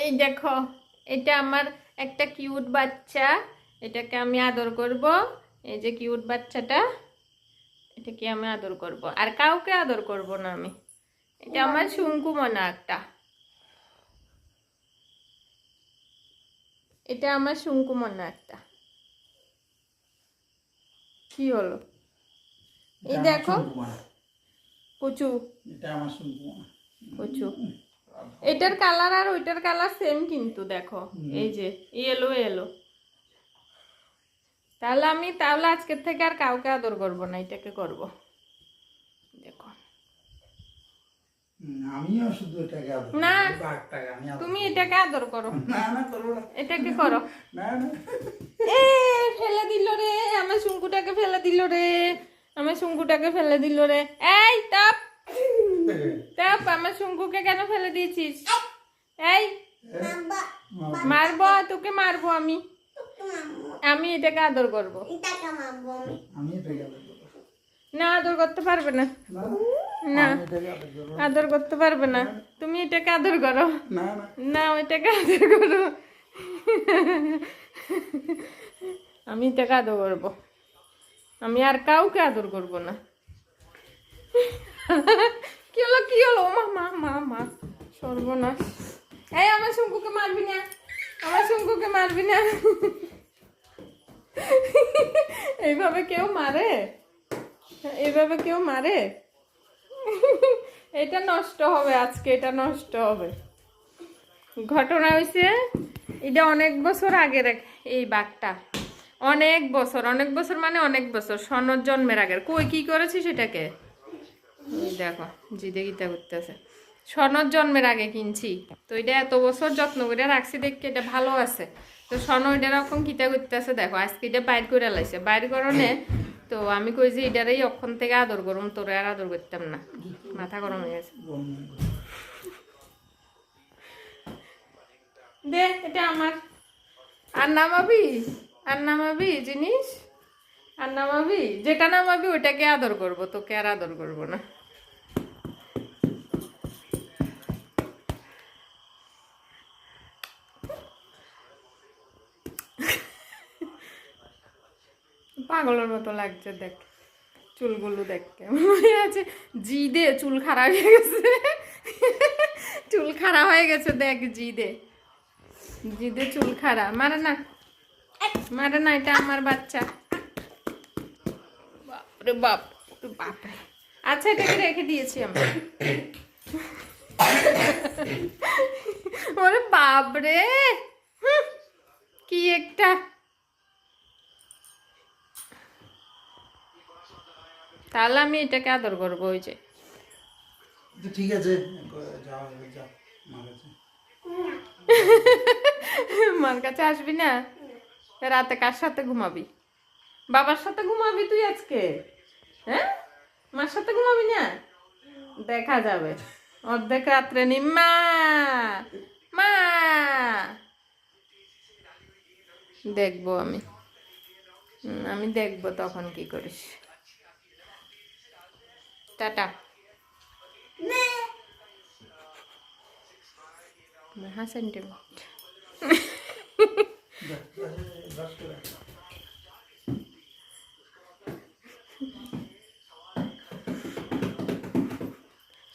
এই দেখো, এটা আমার একটা কিউট বাচ্চা, এটাকে আমি আদর করব। এই যে কিউট বাচ্চাটা, এটাকে আমি আদর করব, আর কাউকে আদর করব না আমি। এটা আমার শুঙ্কু মনা একটা, এটা আমার শুঙ্কু মনা একটা। কি হলো? এই দেখো পুচু, এটা আমার শুনবো পুচু। এটার কালার আর ওইটার কালার সেম, কিন্তু দেখো এই যে ইয়েলো ইয়েলো। তাহলে আজকের থেকে আর কাউকে আদর করব না, এটাকে করব। দেখো আমিও শুধু এটাকে আদর না, আমি তুমি এটাকে আদর করো। না না করব না, এটাকে করো। না না এ ফেলে দিল রে, আমার শুঙ্কুটাকে ফেলে দিল রে, আমার শুঙ্কুটাকে ফেলে দিল রে। এই টাপ টাপ, আমার শুঙ্কুকে কেন ফেলে দিয়েছিস? এই মারবো তোকে, মারবো আমি। আমি এটাকে আদর করব। আমি এটাকে আদর করব না, আদর করতে পারবে না। না, আদর করতে পারবে না। তুমি এটাকে আদর করো। না না না, ওইটাকে আদর করো। আমি এটাকে আদর করব, আমি আর কাউকে আদর করব না। কি হলো কি হলো? মা মা মা মা, সর্বনাশ। এই আমার শঙ্কুকে মারবি না, আমার শঙ্কুকে মারবি না। এইভাবে কেউ মারে? এইভাবে কেউ মারে? এটা নষ্ট হবে আজকে, এটা নষ্ট হবে। ঘটনা হয়েছে, এটা অনেক বছর আগের এই বাঘটা, অনেক বছর মানে অনেক বছর, সনদ জন্মের আগের। কই কি করেছি সেটাকে? দেখো জিদে গীতা করতেছে। সনদ জন্মের আগে কিনছি, তো এটা এত বছর যত্ন করে রাখছি, দেখি এটা ভালো আছে। তো সন এটা রকম কিতা করতেছে, দেখো আজকে এটা বাইর করে লাইছে। বাইর করনে তো আমি কই যে এটারই অক্ষণ থেকে আদর করুম, তোরে আর আদর করতাম না। মাথা গরম হয়ে গেছে। দে, এটা আমার। আর নামাবি? আর নামাবি জিনিস? আর নামাবি? যেটা নামাবি ওইটাকে আদর করব, তোকে আর আদর করব না। পাগলের মতো লাগছে, দেখ চুলগুলো দেখ কেমন হয়ে আছে। জিদে চুল খারাপ হয়ে গেছে, চুল খারাপ হয়ে গেছে, দেখ জিদে জিদে চুল খারাপ। মারে না, মারে না, এটা আমার বাচ্চা। বাপরে বাপ, বাপরে। আচ্ছা, এটাকে রেখে দিয়েছি আমি। ওরে বাপরে, কি একটা। তাহলে আমি এটাকে আদর করবো। ওই যে ঠিক আছে, যাও যাও মার কাছে। মার কাছে আসবি না? রাতে কার সাথে ঘুমাবি? বাবার সাথে ঘুমাবি তুই আজকে? হ্যাঁ, মার সাথে ঘুমাবি না? দেখা যাবে অর্ধেক রাত্রে। নিম্মা মা, দেখবো আমি দেখবো তখন কি করিস। টাটা। সেন্টিমেন্ট।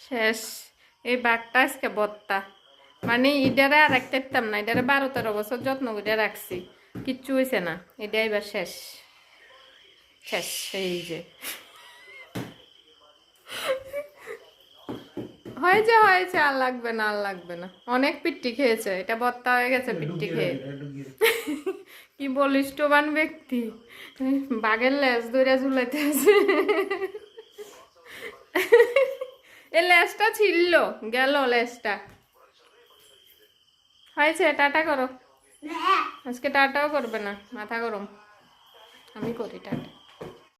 শেষ, এই বাঘটা আজকে বত্তা। মানে ইডারে আর রাখতে পারতাম না, ইডারে 12-13 বছর যত্ন করে রাখছি, কিচ্ছু হয়েছে না। এটা এবার শেষ শেষ। এই যে হয়েছে, আর লাগবে না, আর লাগবে না। অনেক পিট্টি খেয়েছে, এটা বত্তা হয়ে গেছে পিট্টি খেয়ে। কি বলিস টোবান ব্যক্তি, বাঘের লেজ ধরে ঝুলাইতে আছে। এই লেজটা ছিল, গেল লেজটা। হয়েছে, টাটা করো। আজকে টাটাও করবে না, মাথা গরম। আমি করি টাটা।